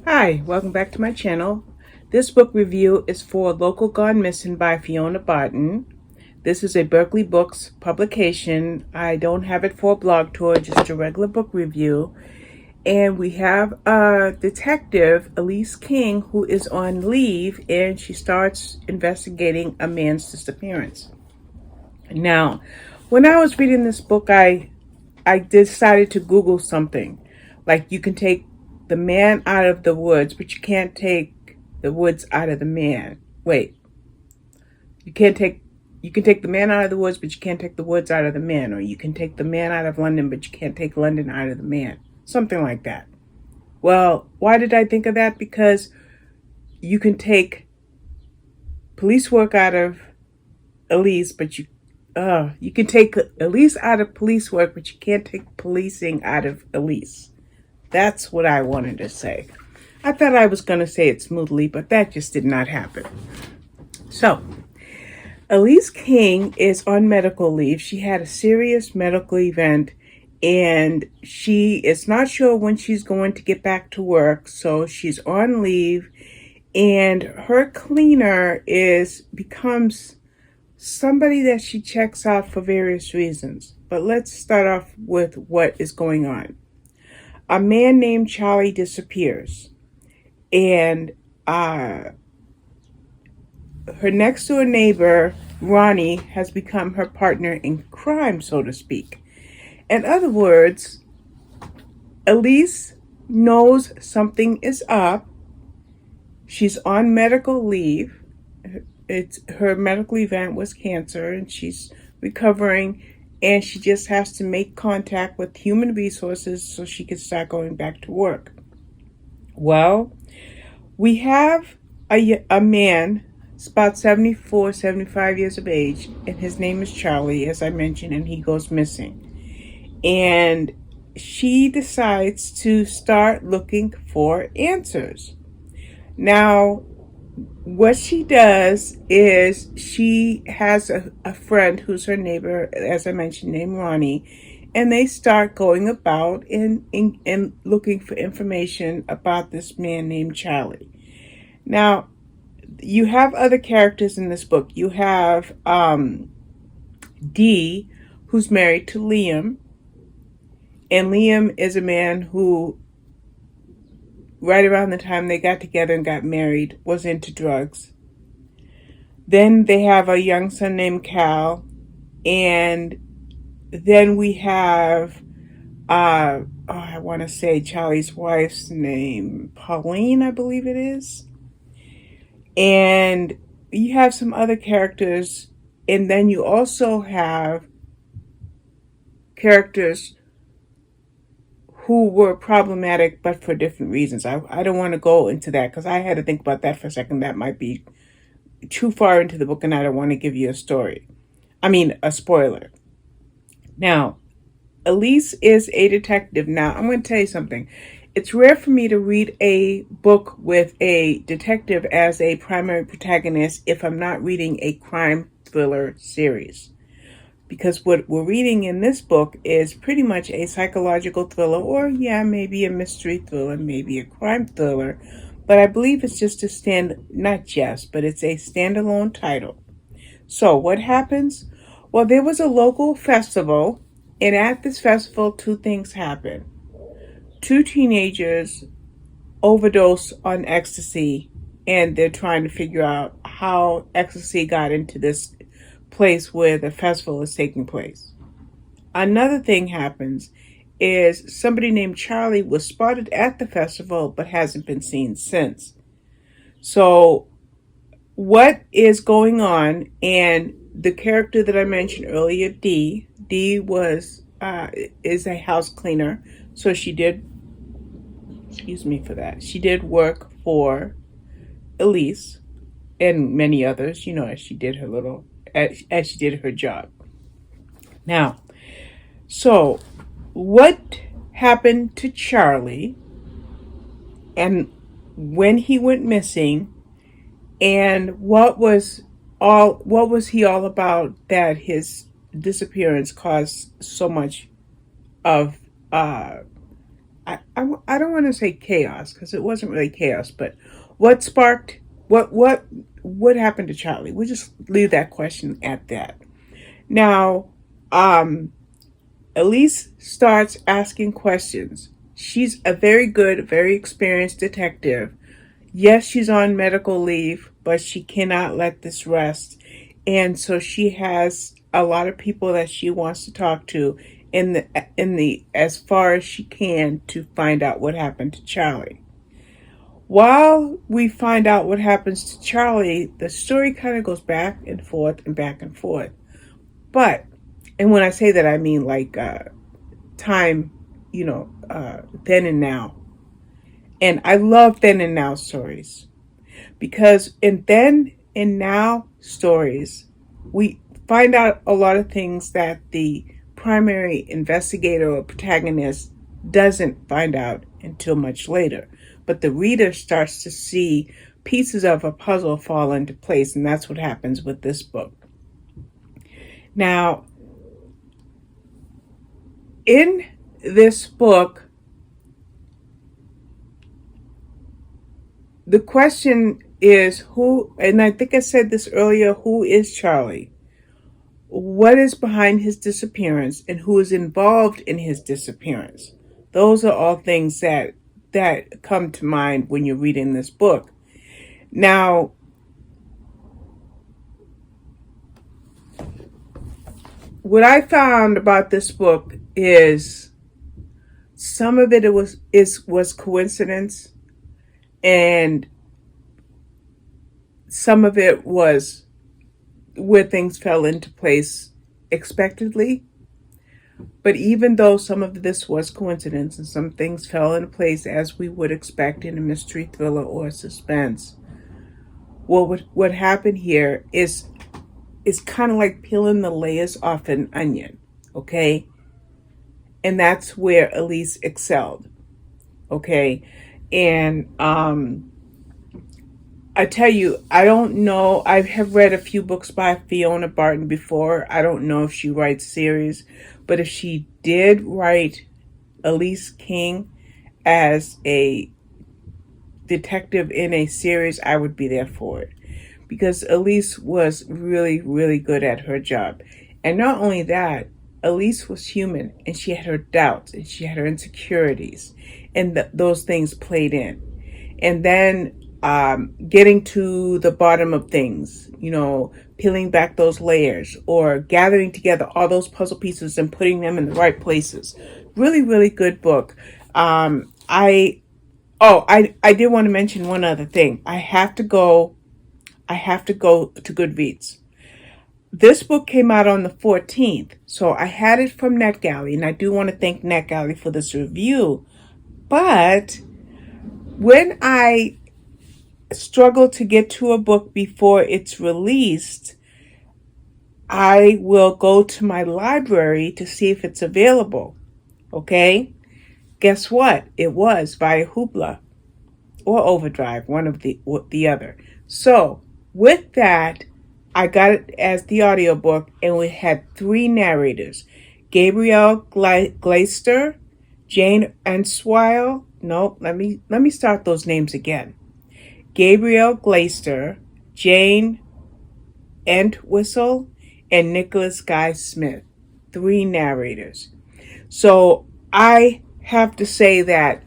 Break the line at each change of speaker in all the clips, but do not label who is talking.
Hi, welcome back to my channel. This book review is for Local Gone Missing by Fiona Barton. This is a Berkeley Books publication. I don't have it for a blog tour, just a regular book review. And we have a detective, Elise King, who is on leave, and she starts investigating a man's disappearance. Now, when I was reading this book, I decided to Google something. Like, you can take the man out of the woods, but you can't take the woods out of the man. Wait. You can take the man out of the woods, but you can't take the woods out of the man. Or you can take the man out of London, but you can't take London out of the man. Something like that. Well, why did I think of that? Because you can take police work out of Elise, but you can take Elise out of police work, but you can't take policing out of Elise. That's what I wanted to say. I thought I was going to say it smoothly, but that just did not happen. So, Elise King is on medical leave. She had a serious medical event, and she is not sure when she's going to get back to work, so she's on leave, and her cleaner becomes somebody that she checks out for various reasons. But let's start off with what is going on. A man named Charlie disappears, and her next door neighbor, Ronnie, has become her partner in crime, so to speak. In other words, Elise knows something is up. She's on medical leave. Her medical event was cancer, and she's recovering, and she just has to make contact with human resources so she can start going back to work. Well, we have a man. It's about 74, 75 years of age, and his name is Charlie, as I mentioned, and he goes missing. And she decides to start looking for answers. Now, what she does is she has a friend who's her neighbor, as I mentioned, named Ronnie, and they start going about and looking for information about this man named Charlie. Now, you have other characters in this book. You have Dee, who's married to Liam, and Liam is a man who, right around the time they got together and got married, was into drugs. Then they have a young son named Cal, and then we have, I want to say Charlie's wife's name, Pauline, I believe it is. And you have some other characters, and then you also have characters who were problematic, but for different reasons. I don't want to go into that because I had to think about that for a second. That might be too far into the book, and I don't want to give you a spoiler. Now, Elise is a detective. Now, I'm going to tell you something. It's rare for me to read a book with a detective as a primary protagonist if I'm not reading a crime thriller series. Because what we're reading in this book is pretty much a psychological thriller, or maybe a mystery thriller, maybe a crime thriller. But I believe it's just it's a standalone title. So what happens? Well, there was a local festival, and at this festival, two things happened. Two teenagers overdose on ecstasy, and they're trying to figure out how ecstasy got into this place where the festival is taking place. Another thing happens is somebody named Charlie was spotted at the festival but hasn't been seen since. So what is going on? And the character that I mentioned earlier, Dee is a house cleaner, so she did work for Elise and many others, as she did her job. Now, so what happened to Charlie, and when he went missing, and what was he all about that his disappearance caused so much of I don't want to say chaos because it wasn't really chaos, but what sparked what happened to Charlie? We'll just leave that question at that. Now, Elise starts asking questions. She's a very good, very experienced detective. Yes, she's on medical leave, but she cannot let this rest. And so she has a lot of people that she wants to talk to in the as far as she can to find out what happened to Charlie. While we find out what happens to Charlie, the story kind of goes back and forth and back and forth. But, and when I say that, I mean like time, then and now. And I love then and now stories because in then and now stories, we find out a lot of things that the primary investigator or protagonist doesn't find out until much later. But the reader starts to see pieces of a puzzle fall into place, and that's what happens with this book. Now, in this book, the question is who, and I think I said this earlier, who is Charlie? What is behind his disappearance and who is involved in his disappearance? Those are all things that come to mind when you're reading this book. Now, what I found about this book is some of it was coincidence, and some of it was where things fell into place expectedly. But even though some of this was coincidence and some things fell into place as we would expect in a mystery thriller or suspense, what happened here is kind of like peeling the layers off an onion, okay? And that's where Elise excelled, okay? And I tell you, I don't know. I have read a few books by Fiona Barton before. I don't know if she writes series, but if she did write Elise King as a detective in a series, I would be there for it. Because Elise was really, really good at her job. And not only that, Elise was human, and she had her doubts, and she had her insecurities, and those things played in. And then getting to the bottom of things, peeling back those layers or gathering together all those puzzle pieces and putting them in the right places. Really, really good book. I did want to mention one other thing. I have to go to Goodreads. This book came out on the 14th, so I had it from NetGalley, and I do want to thank NetGalley for this review. But when I struggle to get to a book before it's released, I will go to my library to see if it's available. Okay? Guess what? It was via Hoopla or Overdrive, one of the other. So, with that, I got it as the audiobook, and we had 3 narrators. Gabrielle Glaister, Jane Entwistle. No, let me start those names again. Gabrielle Glaister, Jane Entwistle, and Nicholas Guy Smith. 3 narrators. So I have to say that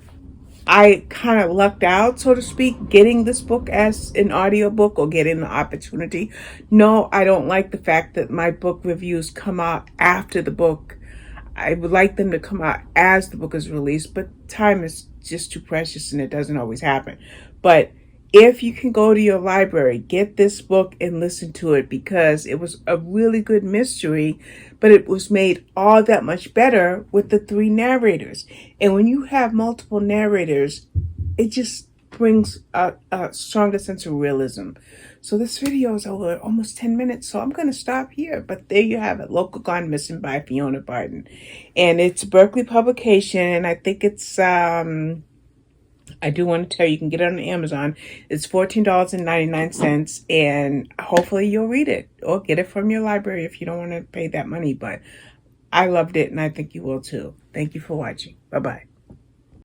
I kind of lucked out, so to speak, getting this book as an audiobook or getting the opportunity. No, I don't like the fact that my book reviews come out after the book. I would like them to come out as the book is released, but time is just too precious and it doesn't always happen. But if you can go to your library, get this book and listen to it, because it was a really good mystery, but it was made all that much better with the 3 narrators. And when you have multiple narrators, it just brings a stronger sense of realism. So this video is over almost 10 minutes, so I'm going to stop here. But there you have it, Local Gone Missing by Fiona Barton. And it's a Berkeley publication, and I think it's... I do want to tell you, you can get it on Amazon. It's $14.99, and hopefully you'll read it or get it from your library if you don't want to pay that money. But I loved it, and I think you will too. Thank you for watching. Bye-bye.